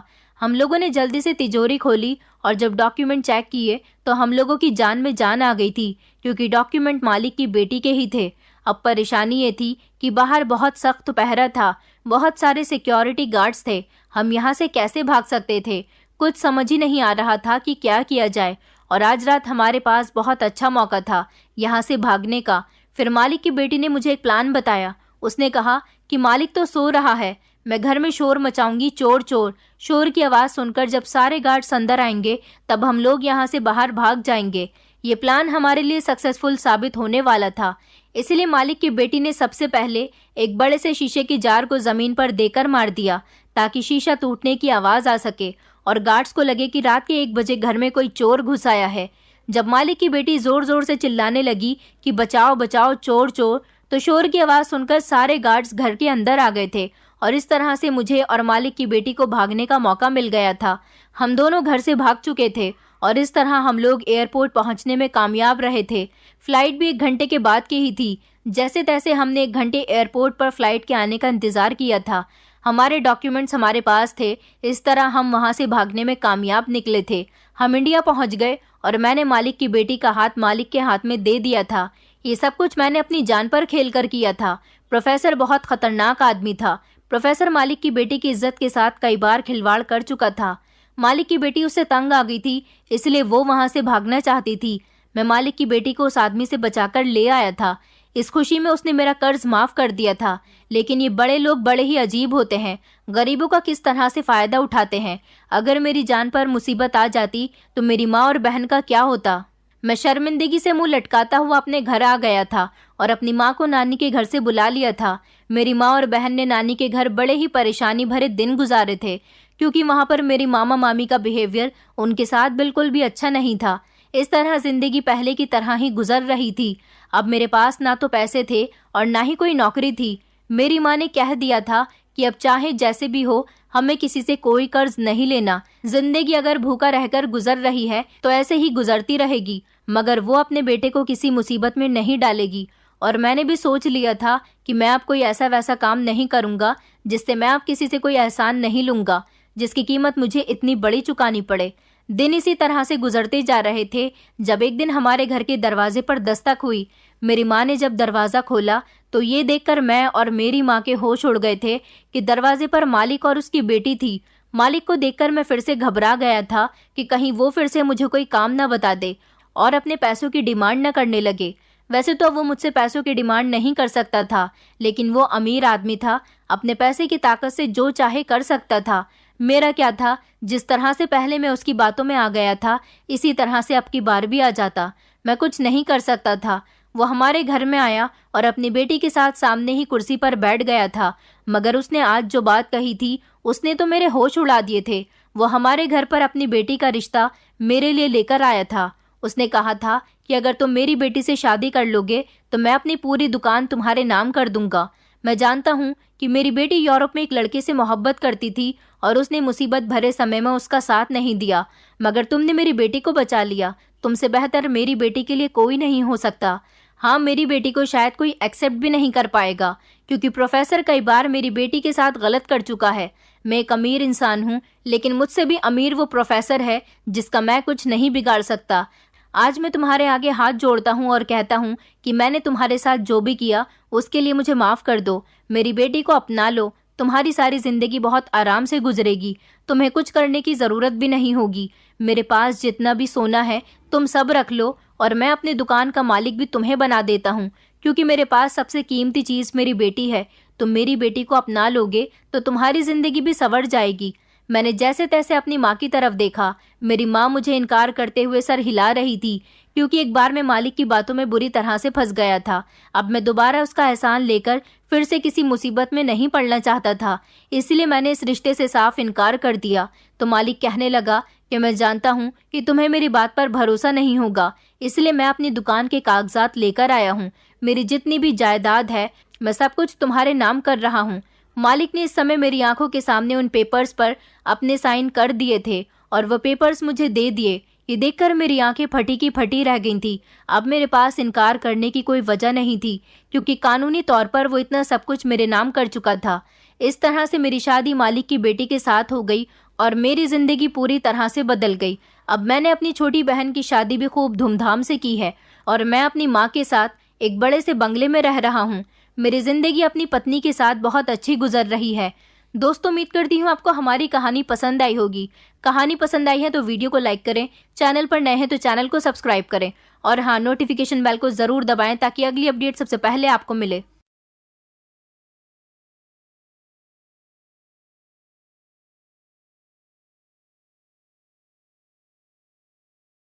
हम लोगों ने जल्दी से तिजोरी खोली और जब डॉक्यूमेंट चेक किए तो हम लोगों की जान में जान आ गई थी, क्योंकि डॉक्यूमेंट मालिक की बेटी के ही थे। अब परेशानी ये थी कि बाहर बहुत सख्त पहरा था, बहुत सारे सिक्योरिटी गार्ड्स थे। हम यहाँ से कैसे भाग सकते थे? कुछ समझ ही नहीं आ रहा था कि क्या किया जाए, और आज रात हमारे पास बहुत अच्छा मौका था यहाँ से भागने का। फिर मालिक की बेटी ने मुझे एक प्लान बताया। उसने कहा कि मालिक तो सो रहा है, मैं घर में शोर मचाऊंगी, चोर चोर। शोर की आवाज़ सुनकर जब सारे गार्ड्स अंदर आएंगे तब हम लोग यहाँ से बाहर भाग जाएंगे। ये प्लान हमारे लिए सक्सेसफुल साबित होने वाला था। इसलिए मालिक की बेटी ने सबसे पहले एक बड़े से शीशे की जार को ज़मीन पर देकर मार दिया ताकि शीशा टूटने की आवाज़ आ सके और गार्ड्स को लगे कि रात के 1 बजे घर में कोई चोर घुस आया है। जब मालिक की बेटी ज़ोर ज़ोर से चिल्लाने लगी कि बचाओ बचाओ चोर चोर, तो शोर की आवाज़ सुनकर सारे गार्ड्स घर के अंदर आ गए थे और इस तरह से मुझे और मालिक की बेटी को भागने का मौका मिल गया था। हम दोनों घर से भाग चुके थे और इस तरह हम लोग एयरपोर्ट पहुंचने में कामयाब रहे थे। फ्लाइट भी 1 घंटे के बाद की ही थी। जैसे तैसे हमने 1 घंटे एयरपोर्ट पर फ्लाइट के आने का इंतज़ार किया था। हमारे डॉक्यूमेंट्स हमारे पास थे, इस तरह हम वहां से भागने में कामयाब निकले थे। हम इंडिया पहुंच गए और मैंने मालिक की बेटी का हाथ मालिक के हाथ में दे दिया था। ये सब कुछ मैंने अपनी जान पर खेल कर किया था। प्रोफेसर बहुत खतरनाक आदमी था। प्रोफेसर मालिक की बेटी की इज्जत के साथ कई बार खिलवाड़ कर चुका था। मालिक की बेटी उससे तंग आ गई थी, इसलिए वो वहां से भागना चाहती थी। मैं मालिक की बेटी को उस आदमी से बचाकर ले आया था। इस खुशी में उसने मेरा कर्ज माफ कर दिया था। लेकिन ये बड़े लोग बड़े ही अजीब होते हैं, गरीबों का किस तरह से फायदा उठाते हैं। अगर मेरी जान पर मुसीबत आ जाती तो मेरी माँ और बहन का क्या होता। मैं शर्मिंदगी से मुंह लटकाता हुआ अपने घर आ गया था और अपनी माँ को नानी के घर से बुला लिया था। मेरी माँ और बहन ने नानी के घर बड़े ही परेशानी भरे दिन गुजारे थे, क्योंकि वहाँ पर मेरी मामा मामी का बिहेवियर उनके साथ बिल्कुल भी अच्छा नहीं था। इस तरह जिंदगी पहले की तरह ही गुजर रही थी। अब मेरे पास ना तो पैसे थे और ना ही कोई नौकरी थी। मेरी माँ ने कह दिया था कि अब चाहे जैसे भी हो हमें किसी से कोई कर्ज नहीं लेना। जिंदगी अगर भूखा रहकर गुजर रही है तो ऐसे ही गुजरती रहेगी, मगर वो अपने बेटे को किसी मुसीबत में नहीं डालेगी। और मैंने भी सोच लिया था कि मैं अब कोई ऐसा वैसा काम नहीं करूंगा जिससे मैं अब किसी से कोई एहसान नहीं लूंगा जिसकी कीमत मुझे इतनी बड़ी चुकानी पड़े। दिन इसी तरह से गुजरते जा रहे थे जब एक दिन हमारे घर के दरवाजे पर दस्तक हुई। मेरी माँ ने जब दरवाजा खोला तो ये देखकर मैं और मेरी माँ के होश उड़ गए थे कि दरवाजे पर मालिक और उसकी बेटी थी। मालिक को देखकर मैं फिर से घबरा गया था कि कहीं वो फिर से मुझे कोई काम न बता दे और अपने पैसों की डिमांड न करने लगे। वैसे तो वो मुझसे पैसों की डिमांड नहीं कर सकता था, लेकिन वो अमीर आदमी था, अपने पैसे की ताकत से जो चाहे कर सकता था। मेरा क्या था, जिस तरह से पहले मैं उसकी बातों में आ गया था इसी तरह से अब की बार भी आ जाता। मैं कुछ नहीं कर सकता था। वो हमारे घर में आया और अपनी बेटी के साथ सामने ही कुर्सी पर बैठ गया था, मगर उसने आज जो बात कही थी उसने तो मेरे होश उड़ा दिए थे। वो हमारे घर पर अपनी बेटी का रिश्ता मेरे लिए लेकर आया था। उसने कहा था कि अगर तुम मेरी बेटी से शादी कर लोगे तो मैं अपनी पूरी दुकान तुम्हारे नाम कर दूंगा। मैं जानता हूँ कि मेरी बेटी यूरोप में एक लड़के से मोहब्बत करती थी और उसने मुसीबत भरे समय में उसका साथ नहीं दिया, मगर तुमने मेरी बेटी को बचा लिया। तुमसे बेहतर मेरी बेटी के लिए कोई नहीं हो सकता। हाँ, मेरी बेटी को शायद कोई एक्सेप्ट भी नहीं कर पाएगा, क्योंकि प्रोफेसर कई बार मेरी बेटी के साथ गलत कर चुका है। मैं एक अमीर इंसान हूँ, लेकिन मुझसे भी अमीर वो प्रोफेसर है जिसका मैं कुछ नहीं बिगाड़ सकता। आज मैं तुम्हारे आगे हाथ जोड़ता हूँ और कहता हूँ कि मैंने तुम्हारे साथ जो भी किया उसके लिए मुझे माफ कर दो। मेरी बेटी को अपना लो। तुम्हारी सारी जिंदगी बहुत आराम से गुजरेगी। तुम्हें कुछ करने की जरूरत भी नहीं होगी। मेरे पास जितना भी सोना है तुम सब रख लो और मैं अपनी दुकान का मालिक भी तुम्हें बना देता हूँ, क्योंकि मेरे पास सबसे कीमती चीज मेरी बेटी है। तुम मेरी बेटी को अपना लोगे तो तुम्हारी जिंदगी भी संवर जाएगी। मैंने जैसे तैसे अपनी माँ की तरफ देखा। मेरी माँ मुझे इनकार करते हुए सर हिला रही थी, क्योंकि एक बार मैं मालिक की बातों में बुरी तरह से फंस गया था। अब मैं दोबारा उसका एहसान लेकर फिर से किसी मुसीबत में नहीं पड़ना चाहता था, इसलिए मैंने इस रिश्ते से साफ इनकार कर दिया। तो मालिक कहने लगा कि मैं जानता हूँ कि तुम्हें मेरी बात पर भरोसा नहीं होगा, इसलिए मैं अपनी दुकान के कागजात लेकर आया हूँ। मेरी जितनी भी जायदाद है मैं सब कुछ तुम्हारे नाम कर रहा हूँ। मालिक ने इस समय मेरी आंखों के सामने उन पेपर्स पर अपने साइन कर दिए थे और वह पेपर्स मुझे दे दिए। ये देखकर मेरी आंखें फटी की फटी रह गई थी। अब मेरे पास इनकार करने की कोई वजह नहीं थी, क्योंकि कानूनी तौर पर वो इतना सब कुछ मेरे नाम कर चुका था। इस तरह से मेरी शादी मालिक की बेटी के साथ हो गई और मेरी जिंदगी पूरी तरह से बदल गई। अब मैंने अपनी छोटी बहन की शादी भी खूब धूमधाम से की है और मैं अपनी माँ के साथ एक बड़े से बंगले में रह रहा हूँ। मेरी जिंदगी अपनी पत्नी के साथ बहुत अच्छी गुजर रही है। दोस्तों, उम्मीद करती हूँ आपको हमारी कहानी पसंद आई होगी। कहानी पसंद आई है तो वीडियो को लाइक करें, चैनल पर नए हैं तो चैनल को सब्सक्राइब करें और हाँ, नोटिफिकेशन बेल को जरूर दबाएं ताकि अगली अपडेट सबसे पहले आपको मिले।